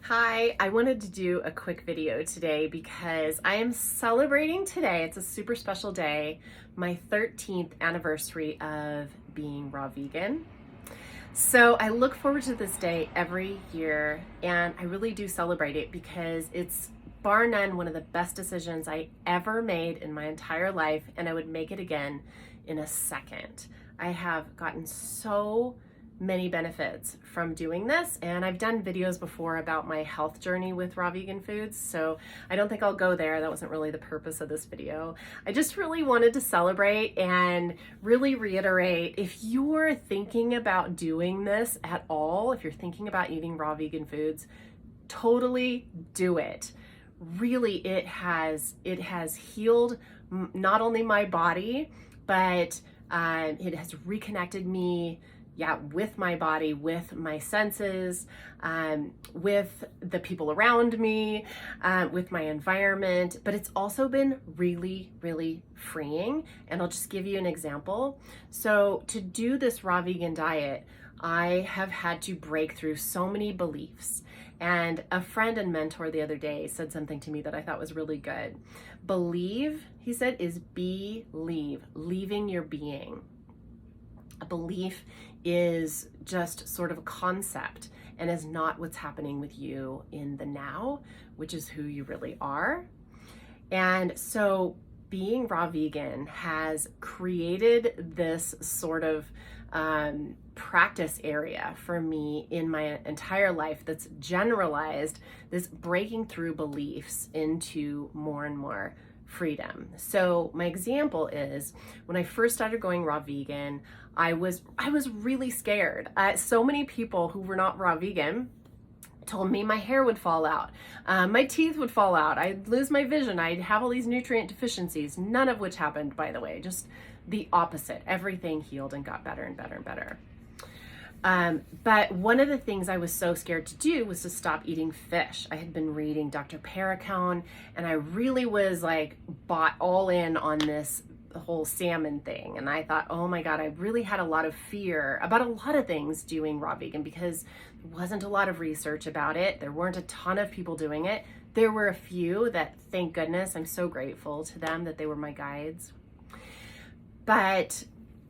Hi, I wanted to do a quick video today because I am celebrating today. It's a super special day, my 13th anniversary of being raw vegan. So I look forward to this day every year, and I really do celebrate it because it's bar none one of the best decisions I ever made in my entire life, and I would make it again in a second. I have gotten so many benefits from doing this, and I've done videos before about my health journey with raw vegan foods, so I don't think I'll go there. That wasn't really the purpose of this video. I just really wanted to celebrate and really reiterate, if you're thinking about doing this at all, if you're thinking about eating raw vegan foods, totally do it. Really, it has healed not only my body, but it has reconnected me with my body, with my senses, with the people around me, with my environment, but it's also been really, really freeing. And I'll just give you an example. So to do this raw vegan diet, I have had to break through so many beliefs. And a friend and mentor the other day said something to me that I thought was really good. Believe, he said, is believe, leaving your being. A belief is just sort of a concept and is not what's happening with you in the now, which is who you really are. And so being raw vegan has created this sort of practice area for me in my entire life that's generalized this breaking through beliefs into more and more freedom. So my example is when I first started going raw vegan, I was really scared. So many people who were not raw vegan told me my hair would fall out, my teeth would fall out, I'd lose my vision, I'd have all these nutrient deficiencies, none of which happened, by the way, just the opposite. Everything healed and got better and better and better. But one of the things I was so scared to do was to stop eating fish. I had been reading Dr. Perricone, and I really was like bought all in on this whole salmon thing. And I thought, oh my God, I really had a lot of fear about a lot of things doing raw vegan because there wasn't a lot of research about it. There weren't a ton of people doing it. There were a few that, thank goodness, I'm so grateful to them that they were my guides. But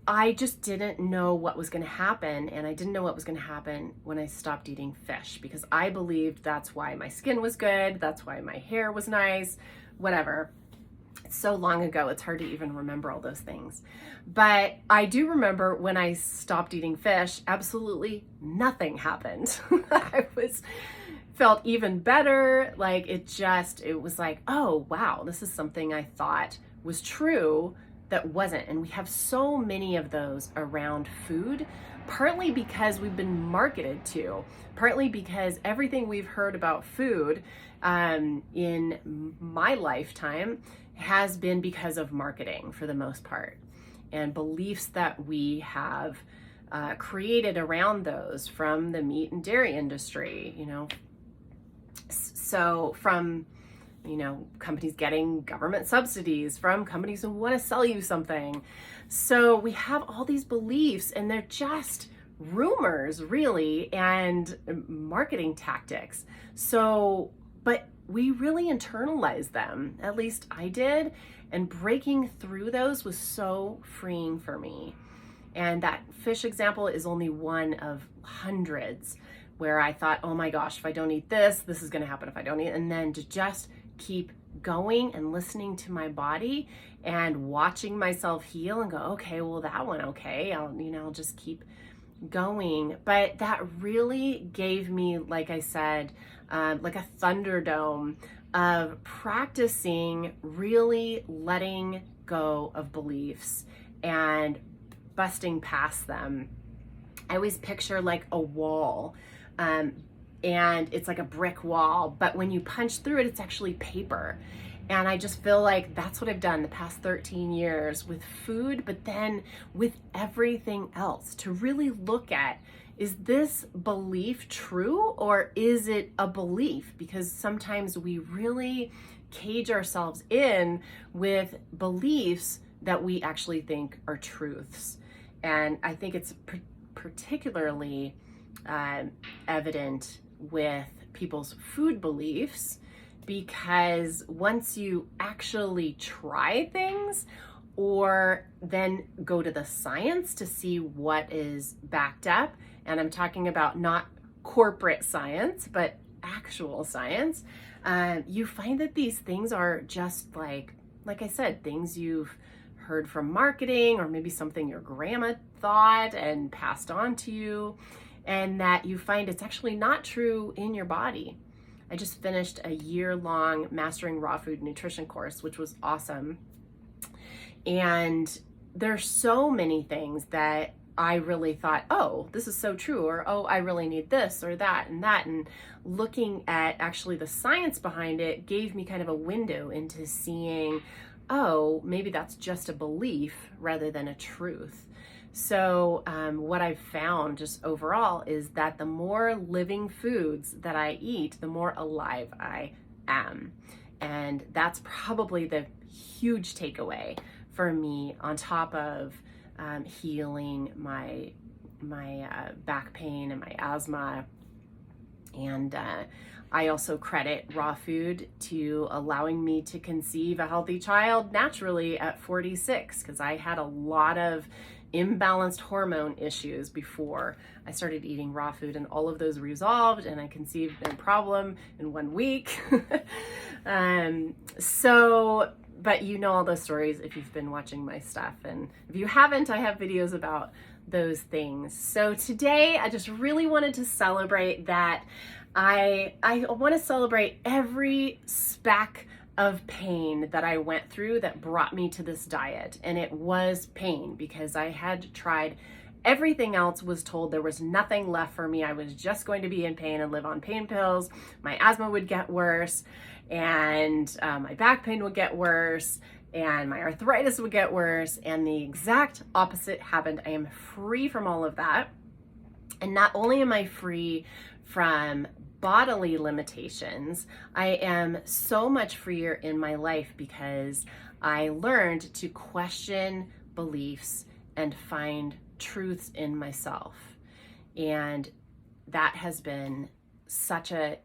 I just didn't know what was going to happen, and I didn't know what was going to happen when I stopped eating fish because I believed that's why my skin was good, that's why my hair was nice, whatever. It's so long ago, it's hard to even remember all those things. But I do remember when I stopped eating fish, absolutely nothing happened. I felt even better. Like it was like, oh wow, this is something I thought was true that wasn't. And we have so many of those around food, partly because we've been marketed to, partly because everything we've heard about food in my lifetime has been because of marketing for the most part, and beliefs that we have created around those from the meat and dairy industry, so from companies getting government subsidies, from companies who want to sell you something. So we have all these beliefs, and they're just rumors, really, and marketing tactics. So, but we really internalize them. At least I did. And breaking through those was so freeing for me. And that fish example is only one of hundreds where I thought, oh my gosh, if I don't eat this, this is going to happen if I don't eat. And then to just keep going and listening to my body and watching myself heal and go, okay, well, that one, okay, I'll just keep going. But that really gave me, like I said, like a thunderdome of practicing really letting go of beliefs and busting past them. I always picture like a wall, and it's like a brick wall, but when you punch through it, it's actually paper. And I just feel like that's what I've done the past 13 years with food, but then with everything else, to really look at, is this belief true or is it a belief? Because sometimes we really cage ourselves in with beliefs that we actually think are truths. And I think it's particularly evident with people's food beliefs, because once you actually try things or then go to the science to see what is backed up, and I'm talking about not corporate science, but actual science, you find that these things are just like I said, things you've heard from marketing, or maybe something your grandma thought and passed on to you, and that you find it's actually not true in your body. I just finished a year-long Mastering Raw Food Nutrition course, which was awesome. And there's so many things that I really thought, oh, this is so true, or oh, I really need this or that and that. And looking at actually the science behind it gave me kind of a window into seeing, oh, maybe that's just a belief rather than a truth. So what I've found just overall is that the more living foods that I eat, the more alive I am. And that's probably the huge takeaway for me, on top of healing my back pain and my asthma. And I also credit raw food to allowing me to conceive a healthy child naturally at 46, because I had a lot of imbalanced hormone issues before I started eating raw food, and all of those resolved, and I conceived no problem in 1 week. But you know all those stories if you've been watching my stuff, and if you haven't, I have videos about those things. So today I just really wanted to celebrate that. I want to celebrate every speck of pain that I went through that brought me to this diet. And it was pain, because I had tried everything else, was told there was nothing left for me. I was just going to be in pain and live on pain pills. My asthma would get worse, and my back pain would get worse, and my arthritis would get worse. And the exact opposite happened. I am free from all of that. And not only am I free from bodily limitations, I am so much freer in my life, because I learned to question beliefs and find truths in myself. And that has been such a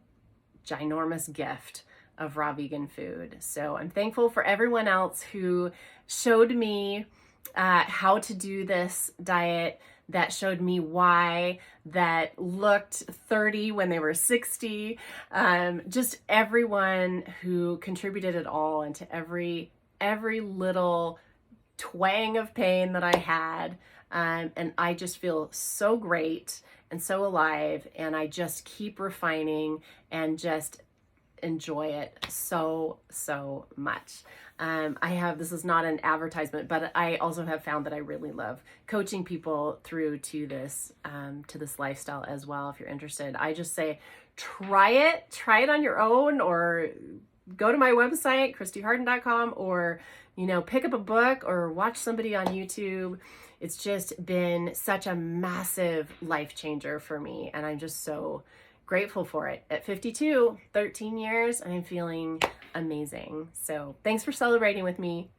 ginormous gift of raw vegan food. So I'm thankful for everyone else who showed me how to do this diet, that showed me why, that looked 30 when they were 60. Just everyone who contributed at all into every little twang of pain that I had. And I just feel so great and so alive, and I just keep refining and just enjoy it so much. This is not an advertisement, but I also have found that I really love coaching people through to this lifestyle as well. If you're interested, I just say, try it on your own, or go to my website, christyharden.com, or, pick up a book or watch somebody on YouTube. It's just been such a massive life changer for me, and I'm just so grateful for it. At 52, 13 years, I'm feeling amazing. So thanks for celebrating with me.